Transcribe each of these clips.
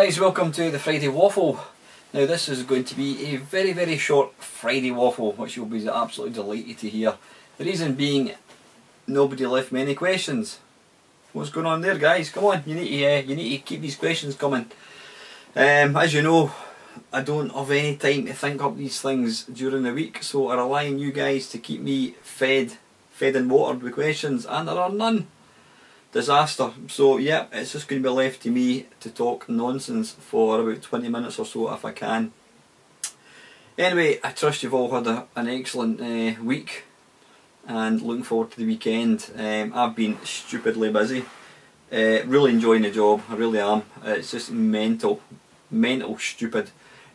guys, welcome to the Friday Waffle. Now this is going to be a very short Friday Waffle, which you'll be absolutely delighted to hear. The reason being, nobody left me any questions. What's going on there, guys? Come on, you need to keep these questions coming. As you know, I don't have any time to think up these things during the week, so I rely on you guys to keep me fed and watered with questions, and there are none. Disaster. So yeah, it's just going to be left to me to talk nonsense for about 20 minutes or so if I can. Anyway, I trust you've all had an excellent week and looking forward to the weekend. I've been stupidly busy, really enjoying the job, I really am. It's just mental stupid,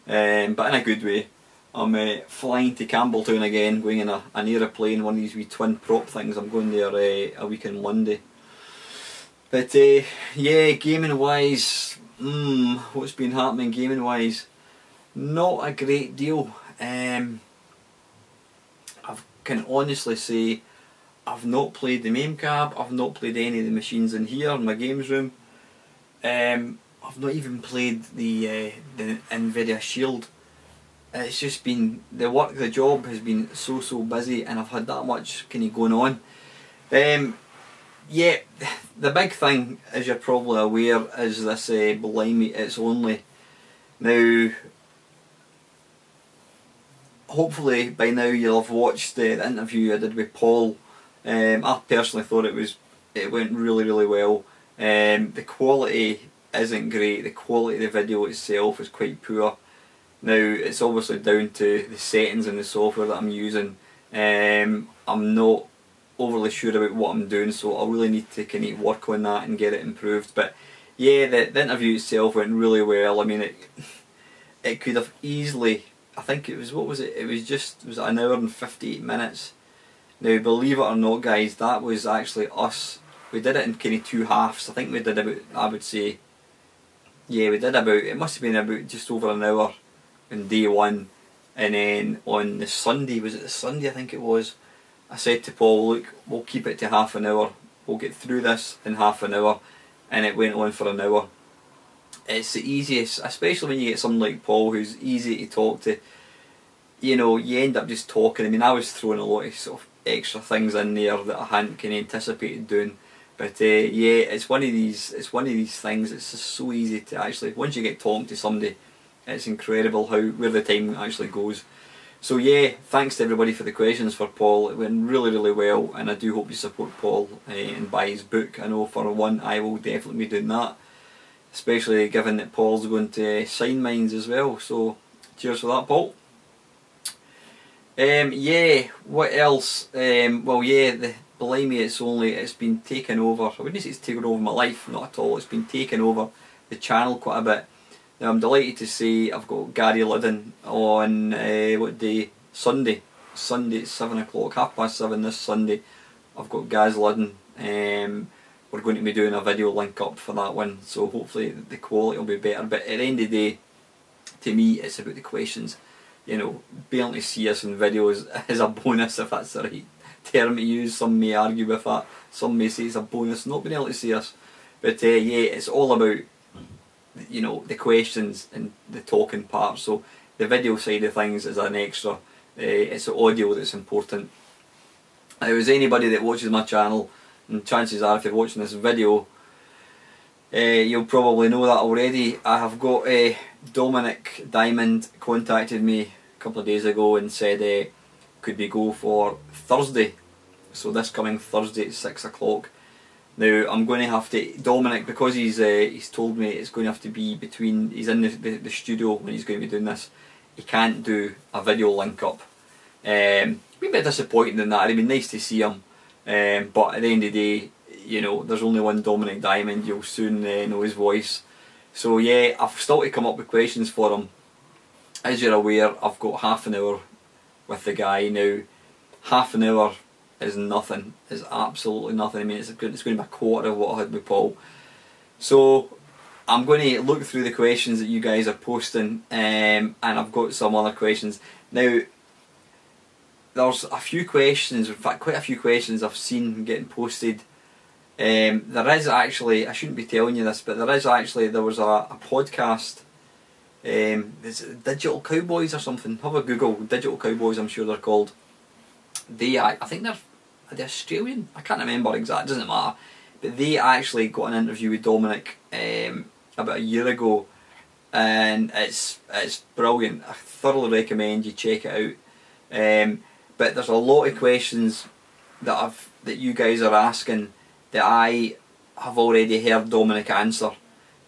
but in a good way. I'm flying to Campbelltown again, going in an aeroplane, one of these wee twin prop things. I'm going there a week on Monday. But yeah, gaming wise, what's been happening gaming wise? Not a great deal. I can honestly say I've not played the main cab, I've not played any of the machines in here in my games room. I've not even played the Nvidia Shield. It's just been, the job has been so busy, and I've had that much kind of going on. Yeah, the big thing, as you're probably aware, is this Blimey It's Only. Now, hopefully by now you'll have watched the interview I did with Paul. I personally thought it went really well. The quality isn't great, the quality of the video itself is quite poor. Now, it's obviously down to the settings in the software that I'm using. I'm not overly sure about what I'm doing, so I really need to kind of work on that and get it improved. But yeah, the interview itself went really well. I mean, it could have easily, I think it was, what was it? It was an hour and 58 minutes. Now, believe it or not, guys, that was actually us. We did it in kind of two halves. I think we did about, I would say, yeah, we did about, it must have been about just over an hour on day one, and then on the Sunday, was it the Sunday I think it was, I said to Paul, look, we'll keep it to half an hour, we'll get through this in half an hour, and it went on for an hour. It's the easiest, especially when you get someone like Paul who's easy to talk to. You know, you end up just talking. I mean, I was throwing a lot of sort of extra things in there that I hadn't kind of anticipated doing. But yeah, it's one of these things. It's just so easy to actually, once you get talking to somebody, it's incredible where the time actually goes. So yeah, thanks to everybody for the questions for Paul. It went really well, and I do hope you support Paul and buy his book. I know for one I will definitely be doing that, especially given that Paul's going to sign mines as well. So cheers for that, Paul. Yeah, what else? Well yeah, the Blimey It's Only, it's been taken over. I wouldn't say it's taken over my life, not at all. It's been taken over the channel quite a bit. Now, I'm delighted to say I've got Gary Liddon on, what day? Sunday at 7 o'clock, 7:30 this Sunday. I've got Gaz Liddon. We're going to be doing a video link up for that one, so hopefully the quality will be better. But at the end of the day, to me, it's about the questions. You know, being able to see us in videos is a bonus, if that's the right term to use. Some may argue with that, some may say it's a bonus not being able to see us. But yeah, it's all about, you know, the questions and the talking part. So the video side of things is an extra. It's the audio that's important. If there's anybody that watches my channel, and chances are if you're watching this video, you'll probably know that already. I have got Dominic Diamond contacted me a couple of days ago and said could we go for Thursday, so this coming Thursday at 6 o'clock. Now I'm going to have to, Dominic, because he's told me it's going to have to be between, he's in the studio when he's going to be doing this, he can't do a video link up. Been a bit disappointing in that. It'd be nice to see him, but at the end of the day, you know, there's only one Dominic Diamond. You'll soon know his voice. So yeah, I've still to come up with questions for him. As you're aware, I've got half an hour with the guy now. Half an hour is nothing, is absolutely nothing. I mean, it's going to be a quarter of what I had with Paul. So I'm going to look through the questions that you guys are posting, and I've got some other questions. Now, there's a few questions, in fact quite a few questions I've seen getting posted There is actually, I shouldn't be telling you this, but there was a podcast. Is it Digital Cowboys or something? Have a Google, Digital Cowboys, I'm sure they're called. I think they're Australian, I can't remember exactly, it doesn't matter. But they actually got an interview with Dominic about a year ago, and it's brilliant. I thoroughly recommend you check it out. But there's a lot of questions that you guys are asking that I have already heard Dominic answer.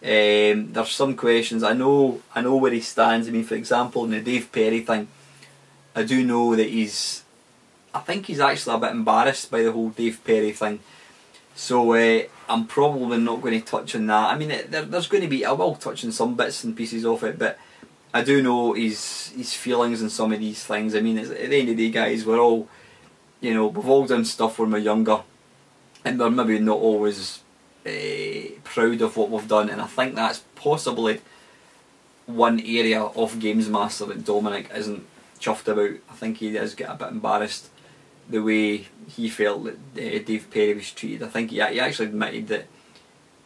There's some questions I know where he stands. I mean, for example, in the Dave Perry thing, I do know that I think he's actually a bit embarrassed by the whole Dave Perry thing. So I'm probably not going to touch on that. I mean, there's going to be, I will touch on some bits and pieces of it, but I do know his feelings on some of these things. I mean, at the end of the day, guys, we're all, we've all done stuff when we're younger, and we're maybe not always proud of what we've done, and I think that's possibly one area of Mamemeister that Dominic isn't chuffed about. I think he does get a bit embarrassed the way he felt that Dave Perry was treated. I think he actually admitted that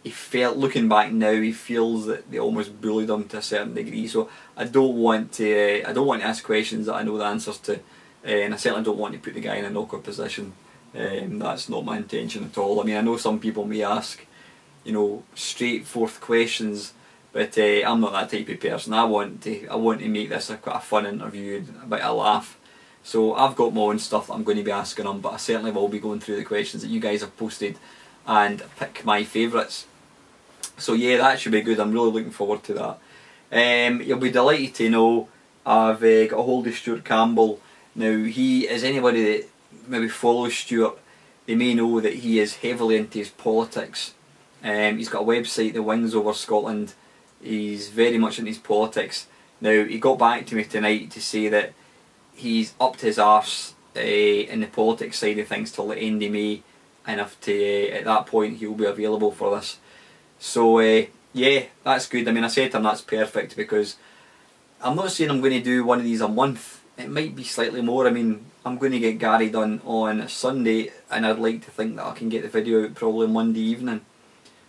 he felt, looking back now, he feels that they almost bullied him to a certain degree. So I don't want to ask questions that I know the answers to, and I certainly don't want to put the guy in an awkward position. That's not my intention at all. I mean, I know some people may ask, straightforward questions, but I'm not that type of person. I want to make this quite a fun interview, a bit of a laugh. So I've got my own stuff that I'm going to be asking them, but I certainly will be going through the questions that you guys have posted and pick my favourites. So yeah, that should be good. I'm really looking forward to that. You'll be delighted to know I've got a hold of Stuart Campbell. Now, he is, anybody that maybe follows Stuart, they may know that he is heavily into his politics. He's got a website, The Wings Over Scotland. He's very much into his politics. Now, he got back to me tonight to say that he's upped his arse in the politics side of things till the end of May, and at that point he'll be available for this. So yeah, that's good. I mean, I said to him that's perfect, because I'm not saying I'm going to do one of these a month. It might be slightly more. I mean, I'm going to get Gary done on Sunday, and I'd like to think that I can get the video out probably Monday evening.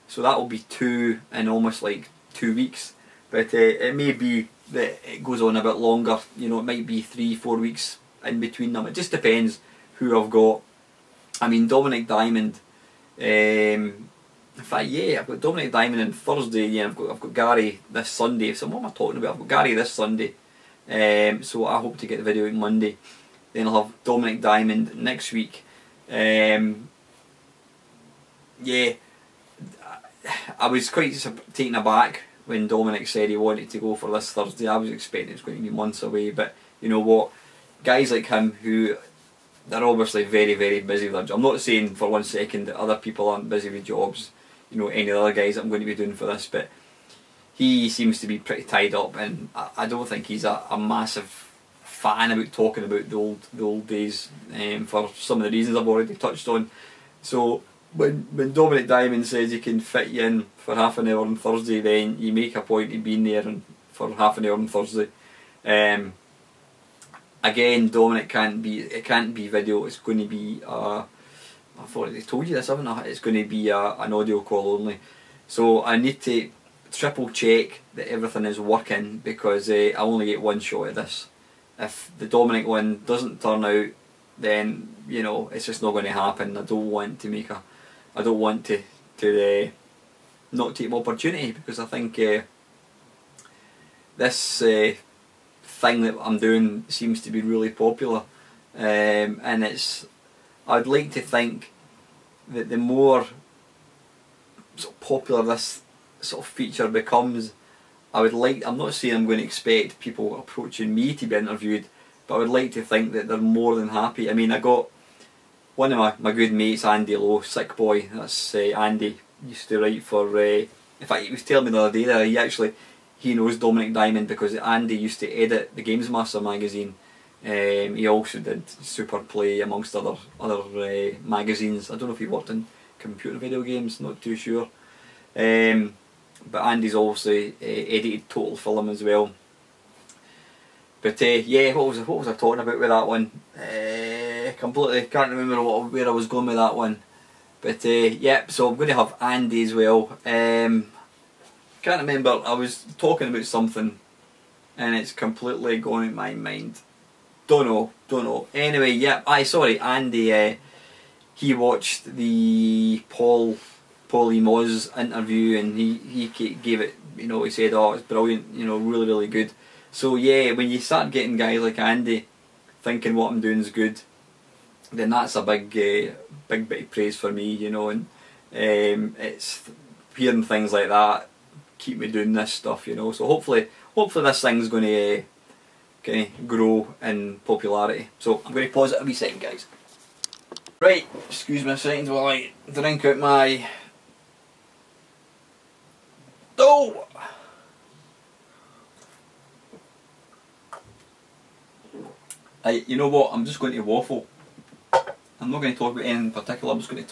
So that will be 2 in almost like 2 weeks. But it may be that it goes on a bit longer. It might be 3-4 weeks in between them. It just depends who I've got. I mean, Dominic Diamond. In fact, yeah, I've got Dominic Diamond on Thursday. Yeah, I've got Gary this Sunday. So what am I talking about? I've got Gary this Sunday. So I hope to get the video out Monday. Then I'll have Dominic Diamond next week. Yeah, I was quite taken aback when Dominic said he wanted to go for this Thursday. I was expecting it was going to be months away, but you know what? Guys like him, who they're obviously very, very busy with their job. I'm not saying for 1 second that other people aren't busy with jobs, any of the other guys that I'm going to be doing for this, but he seems to be pretty tied up, and I don't think he's a massive fan about talking about the old days, for some of the reasons I've already touched on. So when Dominic Diamond says he can fit you in for half an hour on Thursday, then you make a point of being there for half an hour on Thursday. Again, Dominic it can't be video. It's going to be I've already told you this, haven't I? It's going to be an audio call only. So I need to triple check that everything is working, because I only get one shot at this. If the Dominic one doesn't turn out, then it's just not going to happen. I don't want to not take my opportunity, because I think this thing that I'm doing seems to be really popular, and I'd like to think that the more sort of popular this sort of feature becomes, I'm not saying I'm going to expect people approaching me to be interviewed, but I would like to think that they're more than happy. I mean, I got one of my good mates, Andy Lowe, Sick Boy, that's Andy, used to write for, in fact he was telling me the other day that he knows Dominic Diamond because Andy used to edit the Mamemeister magazine. He also did Super Play amongst other magazines. I don't know if he worked in computer video games, not too sure. But Andy's obviously edited Total Film as well. But yeah, what was I talking about with that one? Completely can't remember where I was going with that one. But yeah, so I'm going to have Andy as well. Can't remember, I was talking about something and it's completely gone in my mind. Don't know. Anyway, yeah, sorry, Andy, he watched the Paulie Moz interview and he gave it, you know, he said, oh, it's brilliant, you know, really, really good. So yeah, when you start getting guys like Andy thinking what I'm doing is good, then that's a big bit of praise for me, you know, and it's hearing things like that keep me doing this stuff, you know. So hopefully this thing's going to grow in popularity. So I'm going to pause it a wee second, guys. Right, excuse me a second while I drink out my... Oh! You know what, I'm just going to waffle. I'm not going to talk about anything in particular, I'm just going to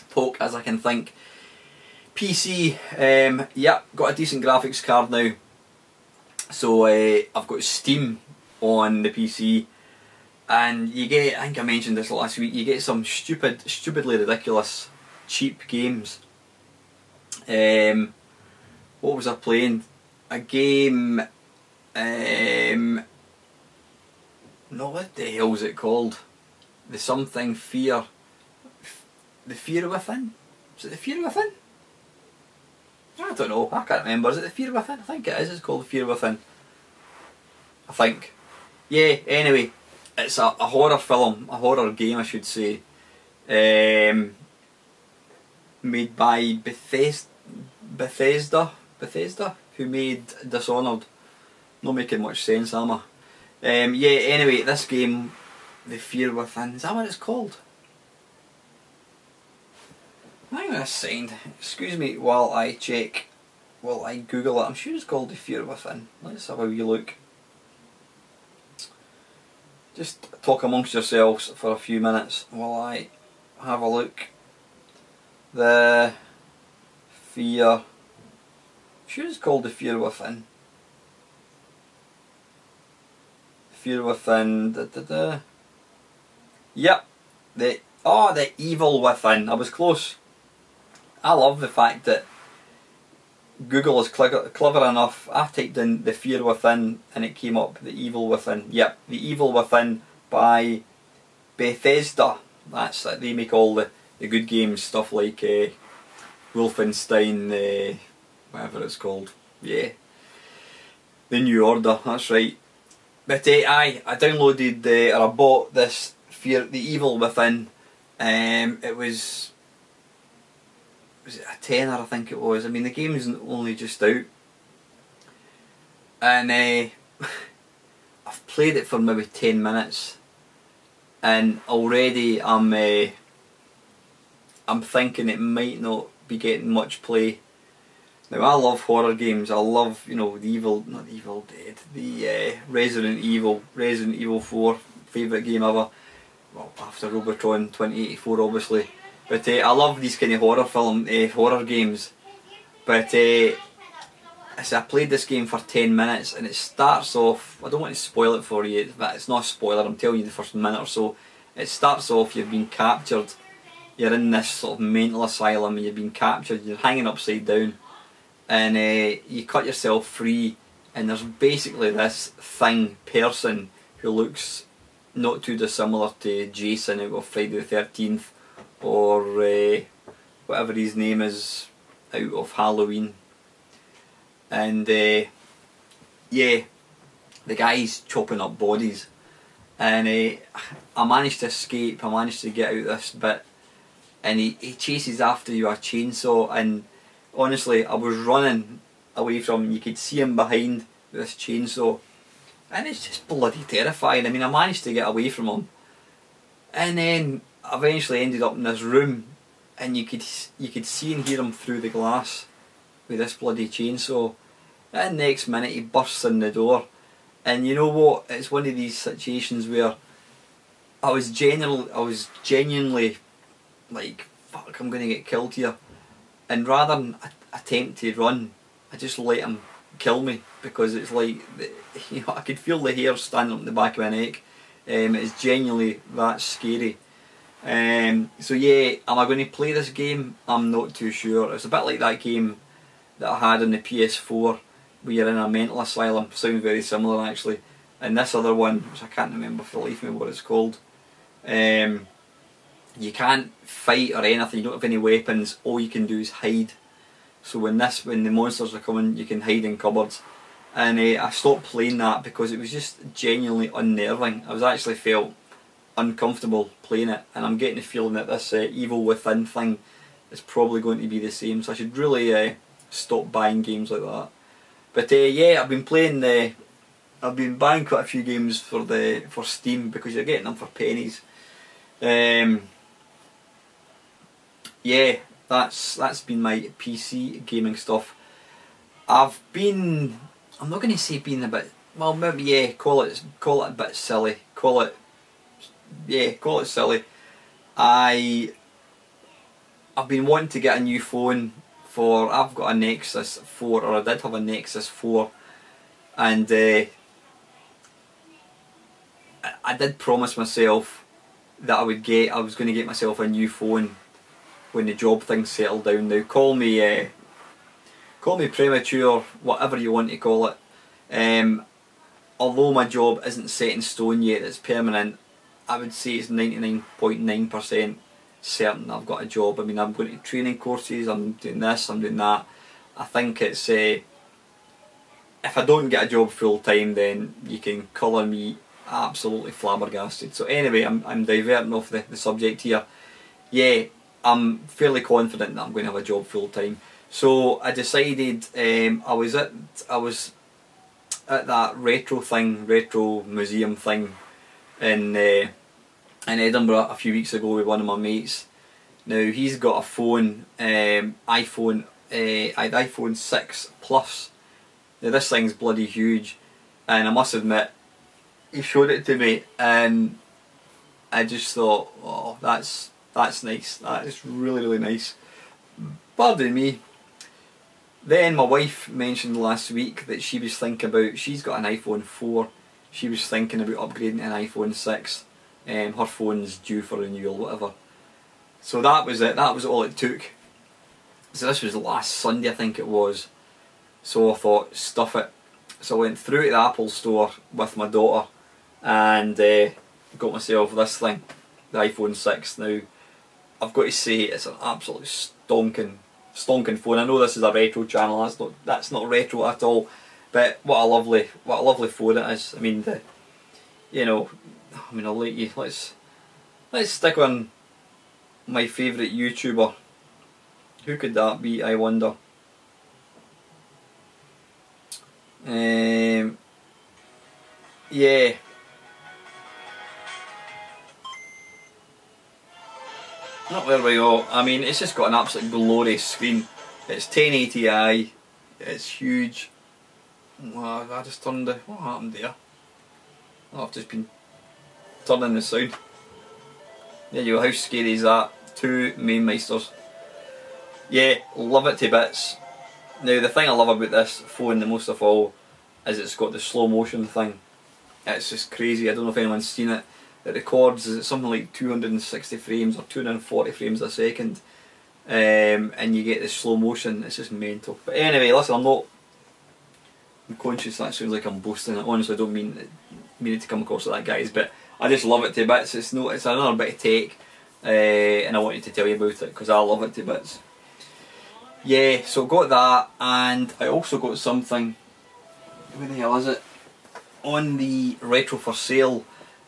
talk as I can think. PC, yeah, got a decent graphics card now. So I've got Steam on the PC, and you get, I think I mentioned this last week, you get some stupidly ridiculous cheap games. What was I playing? A game, no, what the hell is it called? The something fear, the fear within? Is it the fear within? I don't know, I can't remember. Is it the fear within? I think it is, it's called the fear within. I think. Yeah, anyway, it's a horror film, a horror game I should say. Made by Bethesda, who made Dishonored. Not making much sense, am I? Yeah, anyway, this game, The Fear Within, is that what it's called? Hang on a second, excuse me while I check, while I Google it. I'm sure it's called The Fear Within. Let's have a wee look. Just talk amongst yourselves for a few minutes while I have a look. The Fear... I'm sure it's called The Fear Within. Fear Within... Yep. The Evil Within. I was close. I love the fact that Google is clever enough. I typed in The Fear Within and it came up The Evil Within. Yep, The Evil Within by Bethesda. That's it. They make all the good games, stuff like Wolfenstein, whatever it's called. Yeah. The New Order, that's right. But I downloaded or I bought this The Evil Within. It was it a tenner, I think it was. I mean, the game's only just out, and I've played it for maybe 10 minutes, and already I'm thinking it might not be getting much play. Now I love horror games. I love, you know, not the Evil Dead, the Resident Evil 4, favourite game ever. Well, after Robotron 2084 obviously. But I love these kind of horror games. But so I played this game for 10 minutes and it starts off, I don't want to spoil it for you, but it's not a spoiler, I'm telling you the first minute or so. It starts off, you've been captured, you're in this sort of mental asylum and you've been captured, you're hanging upside down, and you cut yourself free, and there's basically this person who looks not too dissimilar to Jason out of Friday the 13th, or whatever his name is out of Halloween. And yeah, the guy's chopping up bodies, and I managed to escape, I managed to get out this bit, and he chases after you with a chainsaw, and honestly I was running away from him, you could see him behind this chainsaw, and it's just bloody terrifying. I mean, I managed to get away from him, and then eventually ended up in this room, and you could see and hear him through the glass with this bloody chainsaw. And next minute he bursts in the door, and you know what? It's one of these situations where I was genuinely like, fuck, I'm going to get killed here, and rather than attempt to run, I just let him kill me, because it's like, you know, I could feel the hair standing up the back of my neck. It's genuinely that scary. So yeah, am I going to play this game? I'm not too sure. It's a bit like that game that I had on the PS4 where you're in a mental asylum. Sounds very similar actually. And this other one, which I can't remember for the life of me what it's called, you can't fight or anything, you don't have any weapons, all you can do is hide. So when the monsters are coming, you can hide in cupboards. And I stopped playing that because it was just genuinely unnerving. I was actually felt uncomfortable playing it, and I'm getting the feeling that this Evil Within thing is probably going to be the same, so I should really stop buying games like that. But yeah, I've been playing I've been buying quite a few games for Steam because you're getting them for pennies. Yeah, that's been my PC gaming stuff. I'm not going to say being a bit, well maybe yeah, call it a bit silly, call it silly. I've been wanting to get a new phone I've got a Nexus 4, or I did have a Nexus 4, and I did promise myself that I was going to get myself a new phone when the job thing settled down. Now call me premature, whatever you want to call it. Although my job isn't set in stone yet, it's permanent, I would say it's 99.9% certain I've got a job. I mean, I'm going to training courses, I'm doing this, I'm doing that. I think it's if I don't get a job full time, then you can colour me absolutely flabbergasted. So anyway, I'm diverting off the subject here. Yeah, I'm fairly confident that I'm going to have a job full time. So I decided, I was at that retro museum thing in Edinburgh a few weeks ago with one of my mates. Now he's got a phone, iPhone 6 Plus. Now this thing's bloody huge, and I must admit, he showed it to me, and I just thought, oh, that's nice. That is really nice. Pardon me. Then my wife mentioned last week that she was thinking about, she's got an iPhone 4, she was thinking about upgrading to an iPhone 6. Her phone's due for renewal, whatever. So that was it, that was all it took. So this was last Sunday, I think it was. So I thought, stuff it. So I went through to the Apple store with my daughter and got myself this thing, the iPhone 6. Now, I've got to say, it's an absolutely stonking phone. I know this is a retro channel, that's not retro at all, but what a lovely phone it is. I mean, I'll let you, let's stick on my favourite YouTuber. Who could that be, I wonder? Yeah. Oh, there we go. I mean, it's just got an absolute glorious screen. It's 1080i, it's huge. Wow, I just turned the, what happened there? Oh, I've just been turning the sound. There you go, how scary is that? 2 Mamemeisters. Yeah, love it to bits. Now the thing I love about this phone the most of all is it's got the slow motion thing. It's just crazy, I don't know if anyone's seen it. It records something like 260 frames or 240 frames a second, and you get the slow motion. It's just mental. But anyway, listen, I'm conscious that sounds like I'm boasting. I honestly don't mean it to come across like that, guys, but I just love it to bits. It's another bit of tech, and I wanted to tell you about it because I love it to bits. Yeah, so got that, and I also got something, where the hell is it? On the Retro for Sale,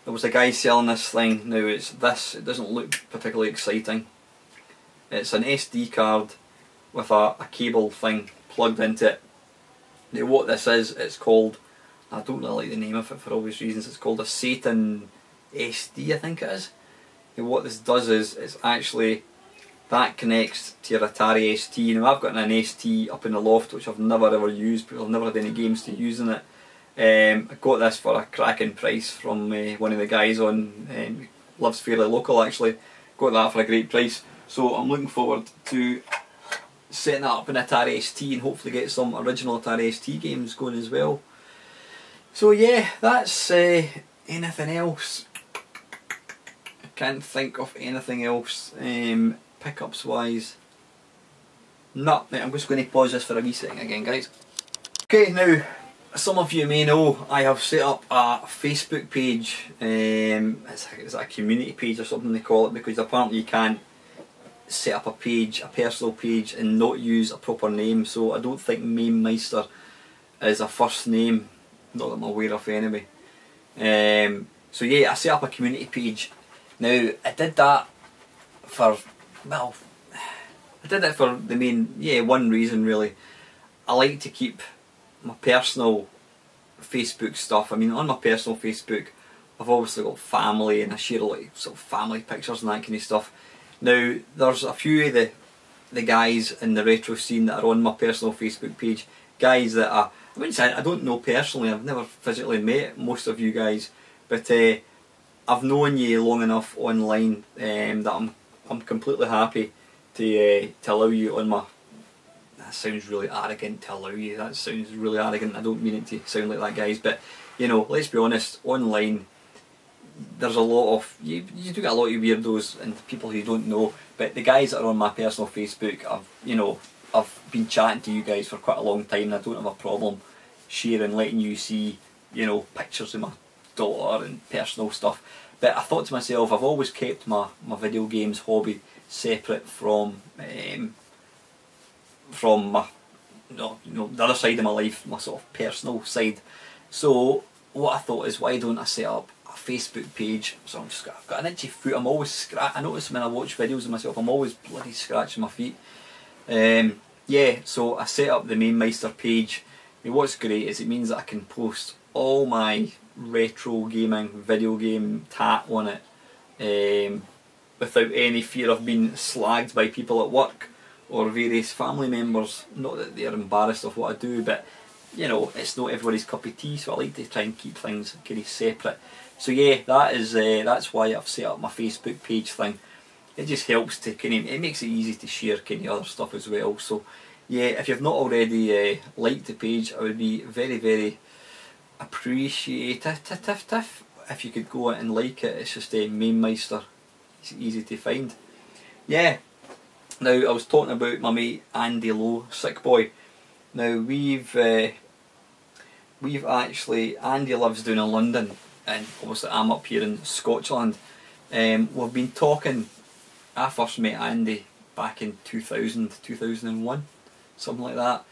there was a guy selling this thing. Now it's this, it doesn't look particularly exciting. It's an SD card with a cable thing plugged into it. Now what this is, it's called, I don't really like the name of it for obvious reasons, it's called a Satan SD, I think it is. Now what this does is, it's actually, that connects to your Atari ST. Now I've got an ST up in the loft which I've never ever used, because I've never had any games to use in it. I got this for a cracking price from one of the guys on, lives fairly local actually. Got that for a great price. So I'm looking forward to setting that up in Atari ST and hopefully get some original Atari ST games going as well. So yeah, that's anything else. can't think of anything else pickups wise. No, I'm just going to pause this for a wee second again, guys. Okay, now some of you may know I have set up a Facebook page. It's a community page or something they call it, because apparently you can't set up a page, a personal page, and not use a proper name. So I don't think Mamemeister is a first name, not that I'm aware of anyway. So yeah, I set up a community page. Now I did that for, well, I did it for the main, one reason really. I like to keep my personal Facebook stuff. I mean, on my personal Facebook, I've obviously got family, and I share a lot of sort of family pictures and that kind of stuff. Now, there's a few of the guys in the retro scene that are on my personal Facebook page. Guys that I wouldn't say I don't know personally. I've never physically met most of you guys, but I've known you long enough online that I'm completely happy to allow you on my. That sounds really arrogant, to allow you. That sounds really arrogant. I don't mean it to sound like that, guys. But you know, let's be honest. Online, there's a lot of you do get a lot of weirdos and people who you don't know. But the guys that are on my personal Facebook, I've been chatting to you guys for quite a long time, and I don't have a problem sharing, letting you see, pictures of my daughter and personal stuff. But I thought to myself, I've always kept my video games hobby separate from my the other side of my life, my sort of personal side. So what I thought is, why don't I set up a Facebook page? So I've got an itchy foot. I'm always I notice when I watch videos of myself, I'm always bloody scratching my feet. Yeah, so I set up the Mamemeister page. I mean, what's great is it means that I can post all my retro gaming, video game tat on it, without any fear of being slagged by people at work or various family members. Not that they're embarrassed of what I do, but it's not everybody's cup of tea, so I like to try and keep things kind of separate. So yeah, that's why I've set up my Facebook page thing. It just helps to it makes it easy to share kind of other stuff as well. So yeah, if you've not already liked the page, I would be very, very appreciative if you could go and like it. It's just Mamemeister. It's easy to find. Yeah. Now, I was talking about my mate Andy Lowe, Sick Boy. Now we've actually, Andy lives down in London, and obviously I'm up here in Scotland. We've been talking. I first met Andy back in 2000, 2001, something like that.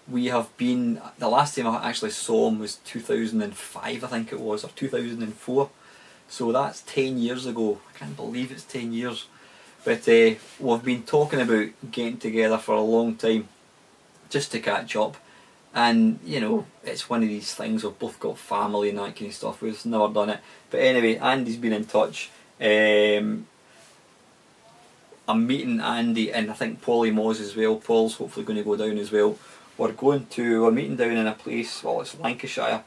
We have been, the last time I actually saw him was 2005, I think it was, or 2004. So that's 10 years ago. I can't believe it's 10 years. But we've been talking about getting together for a long time, just to catch up. And it's one of these things, we've both got family and that kind of stuff. We've never done it. But anyway, Andy's been in touch. I'm meeting Andy and I think Polly Moz as well. Paul's hopefully going to go down as well. We're meeting down in a place, well, it's Lancashire,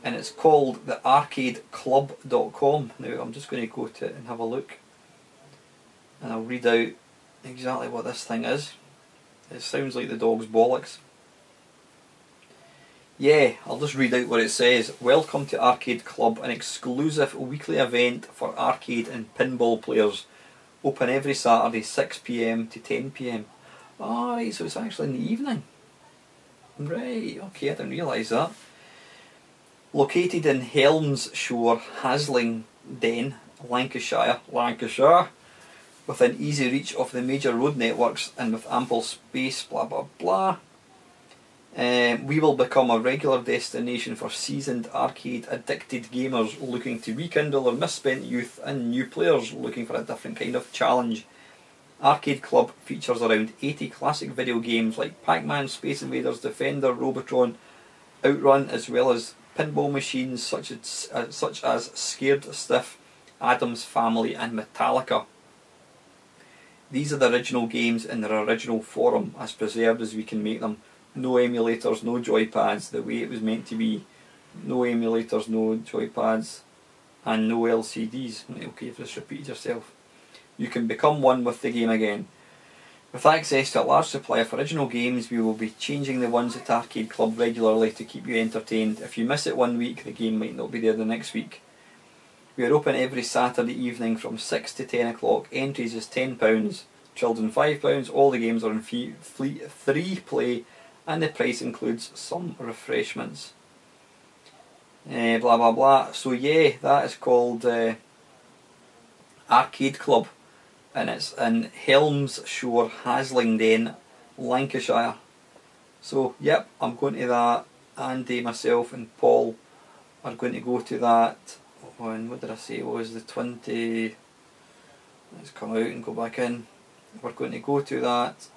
and it's called the arcadeclub.com. Now I'm just going to go to it and have a look, and I'll read out exactly what this thing is. It sounds like the dog's bollocks. Yeah, I'll just read out what it says. Welcome to Arcade Club, an exclusive weekly event for arcade and pinball players. Open every Saturday 6 PM to 10 PM. Alright, so it's actually in the evening. Right, okay, I didn't realise that. Located in Helmsshire, Haslingden, Lancashire, within easy reach of the major road networks and with ample space, blah blah blah. We will become a regular destination for seasoned arcade addicted gamers looking to rekindle their misspent youth and new players looking for a different kind of challenge. Arcade Club features around 80 classic video games like Pac-Man, Space Invaders, Defender, Robotron, Outrun, as well as pinball machines such as Scared Stiff, Addams Family and Metallica. These are the original games in their original form, as preserved as we can make them. No emulators, no joypads, the way it was meant to be. No emulators, no joypads, and no LCDs. Okay, you've just repeated yourself. You can become one with the game again. With access to a large supply of original games, we will be changing the ones at Arcade Club regularly to keep you entertained. If you miss it one week, the game might not be there the next week. We are open every Saturday evening from 6 to 10 o'clock. Entries is £10, children £5. All the games are in free play, and the price includes some refreshments. Blah blah blah. So yeah, that is called Arcade Club, and it's in Helmsshore, Haslingden, Lancashire. So yep, I'm going to that. Andy, myself and Paul are going to go to that on, what did I say, it was the 20, let's come out and go back in. We're going to go to that,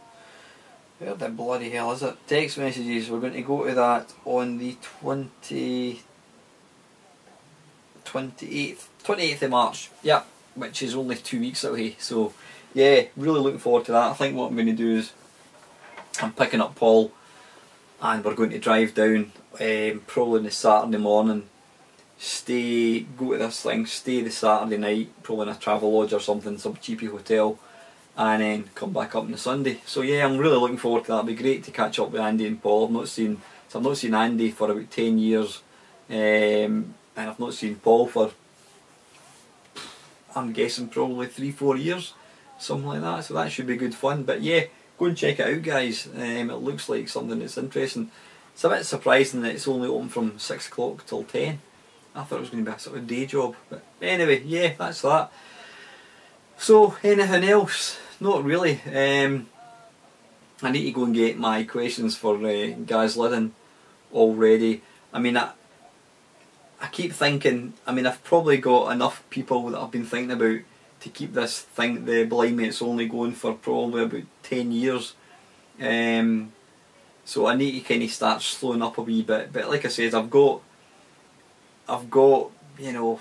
where the bloody hell is it? Text messages, we're going to go to that on the 28th of March, yep, which is only 2 weeks away. So yeah, really looking forward to that. I think what I'm going to do is, I'm picking up Paul and we're going to drive down probably on the Saturday morning, go to this thing, stay the Saturday night, probably in a travel lodge or something, some cheapy hotel, and then come back up on the Sunday. So yeah, I'm really looking forward to that. It'll be great to catch up with Andy and Paul. I've not seen Andy for about 10 years, and I've not seen Paul for, I'm guessing, probably 3-4 years, something like that. So that should be good fun. But yeah, go and check it out, guys. It looks like something that's interesting. It's a bit surprising that it's only open from 6 o'clock till 10. I thought it was going to be a sort of day job. But anyway, yeah, that's that. So, anything else? Not really. I need to go and get my questions for Gaz Liddon already. I mean, I keep thinking, I mean, I've probably got enough people that I've been thinking about to keep this thing, the Blimey, it's only going for probably about 10 years. So I need to kind of start slowing up a wee bit. But like I said, I've got, you know,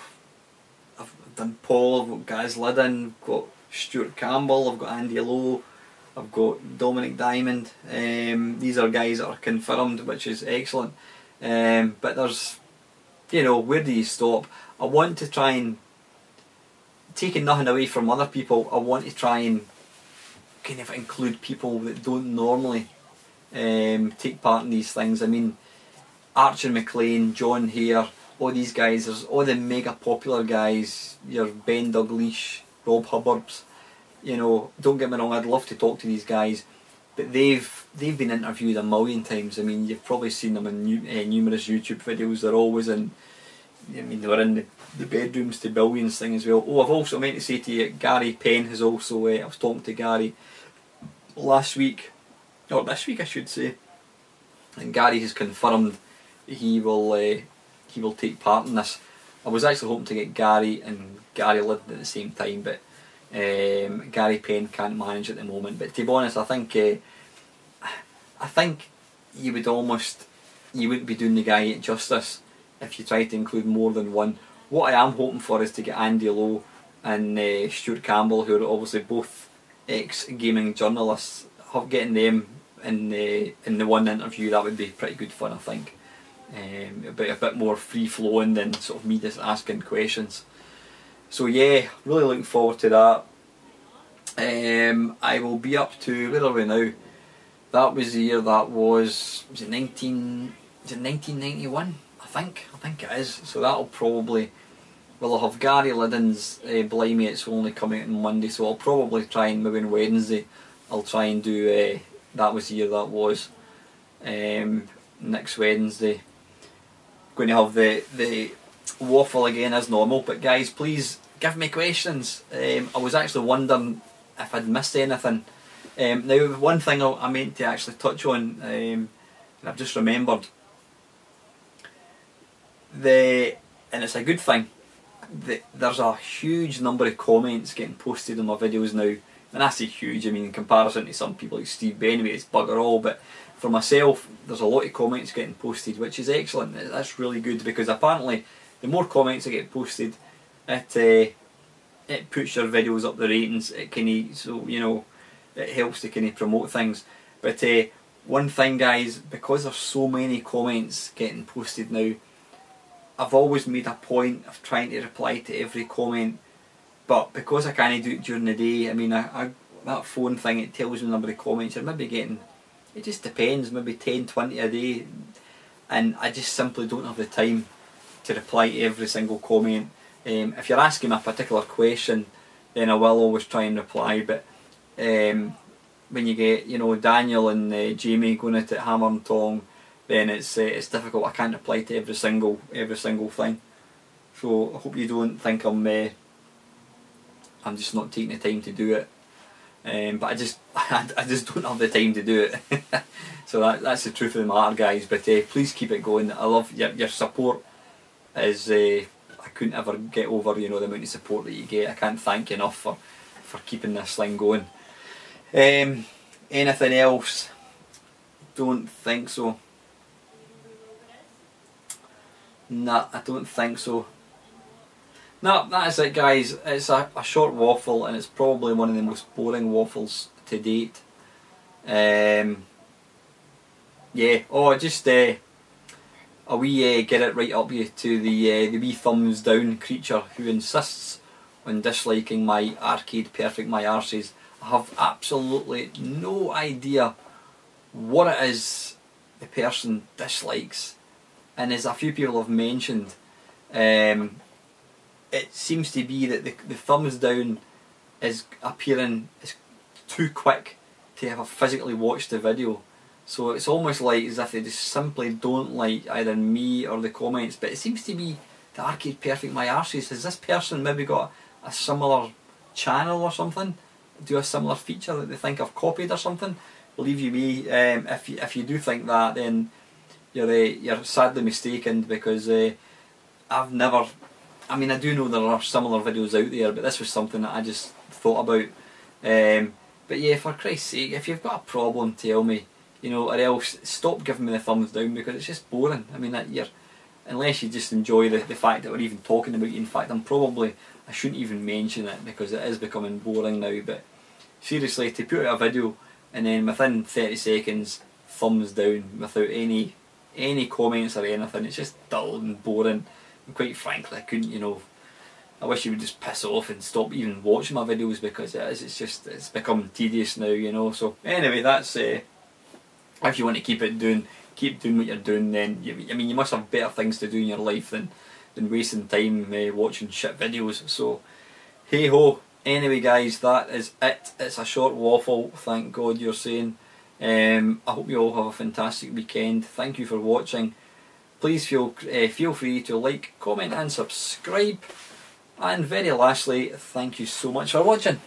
I've done Paul, I've got Gaz Liddon, I've got Stuart Campbell, I've got Andy Lowe, I've got Dominic Diamond. These are guys that are confirmed, which is excellent. But there's, you know, where do you stop? I want to try and, taking nothing away from other people, I want to try and kind of include people that don't normally take part in these things. I mean, Archer McLean, John Hare, all these guys, there's all the mega popular guys, your Ben Dalglish, Rob Hubbards. You know, don't get me wrong, I'd love to talk to these guys, but they've been interviewed a million times. I mean, you've probably seen them in numerous YouTube videos. They're always in, I mean, they were in the bedrooms to billions thing as well. Oh, I've also meant to say to you, Gary Penn has also, I was talking to Gary last week, or this week I should say, and Gary has confirmed that he will take part in this. I was actually hoping to get Gary and Gary Liddon at the same time, but Gary Penn can't manage at the moment. But to be honest, I think you wouldn't be doing the guy justice if you try to include more than one. What I am hoping for is to get Andy Lowe and Stuart Campbell, who are obviously both ex-gaming journalists, getting them in the one interview. That would be pretty good fun, I think. It'll be a bit more free-flowing than sort of me just asking questions. So yeah, really looking forward to that. I will be up to, where are we now? That was the year that was it 1991? I think it is. So that'll probably, well, I'll have Gary Liddon's Blimey, it's only coming out on Monday, so I'll probably try and, maybe on Wednesday, I'll try and do, that was the year that was, next Wednesday. Going to have the waffle again as normal, but guys, please give me questions. I was actually wondering if I'd missed anything. Now, one thing I meant to actually touch on, and I've just remembered, and it's a good thing, there's a huge number of comments getting posted on my videos now. And I say huge, I mean in comparison to some people like Steve Benway, it's bugger all, but for myself, there's a lot of comments getting posted, which is excellent. That's really good, because apparently the more comments that get posted, it puts your videos up the ratings. It can, so you know, it helps to kind of promote things. But one thing, guys, because there's so many comments getting posted now, I've always made a point of trying to reply to every comment, but because I can't do it during the day, I mean, that phone thing, it tells me the number of comments you're maybe getting. It just depends, maybe 10, 20 a day, and I just simply don't have the time to reply to every single comment. If you're asking me a particular question, then I will always try and reply, but when you get, you know, Daniel and Jamie going at it hammer and tong, then it's difficult. I can't reply to every single thing. So I hope you don't think I'm just not taking the time to do it. But I just don't have the time to do it. So that's the truth of the matter, guys. But please keep it going. I love your support. Is I couldn't ever get over, you know, the amount of support that you get. I can't thank you enough for keeping this thing going. Anything else? Don't think so. Nah, I don't think so. No, that's it, guys. It's a short waffle, and it's probably one of the most boring waffles to date. Yeah. Oh, just a wee get it right up you to the wee thumbs down creature who insists on disliking my arcade perfect my arses. I have absolutely no idea what it is the person dislikes, and as a few people have mentioned, it seems to be that the thumbs down is appearing as too quick to have physically watched the video. So it's almost like as if they just simply don't like either me or the comments. But it seems to be the Arcade Perfect My Arses. Has this person maybe got a similar channel or something? Do a similar feature that they think I've copied or something? Believe you me, if you do think that, then you're sadly mistaken, because I've never. I mean, I do know there are similar videos out there, but this was something that I just thought about. But yeah, for Christ's sake, if you've got a problem, tell me. You know, or else stop giving me the thumbs down, because it's just boring. I mean, unless you just enjoy the fact that we're even talking about you. In fact, I shouldn't even mention it, because it is becoming boring now. But seriously, to put out a video and then within 30 seconds, thumbs down without any comments or anything, it's just dull and boring. And quite frankly, I couldn't, you know, I wish you would just piss off and stop even watching my videos, because it's become tedious now, you know. So anyway, that's if you want to keep doing what you're doing, then I mean, you must have better things to do in your life than wasting time watching shit videos. So hey ho. Anyway, guys, that is it. It's a short waffle, thank God you're saying. I hope you all have a fantastic weekend. Thank you for watching. Please feel free to like, comment and subscribe. And very lastly, thank you so much for watching.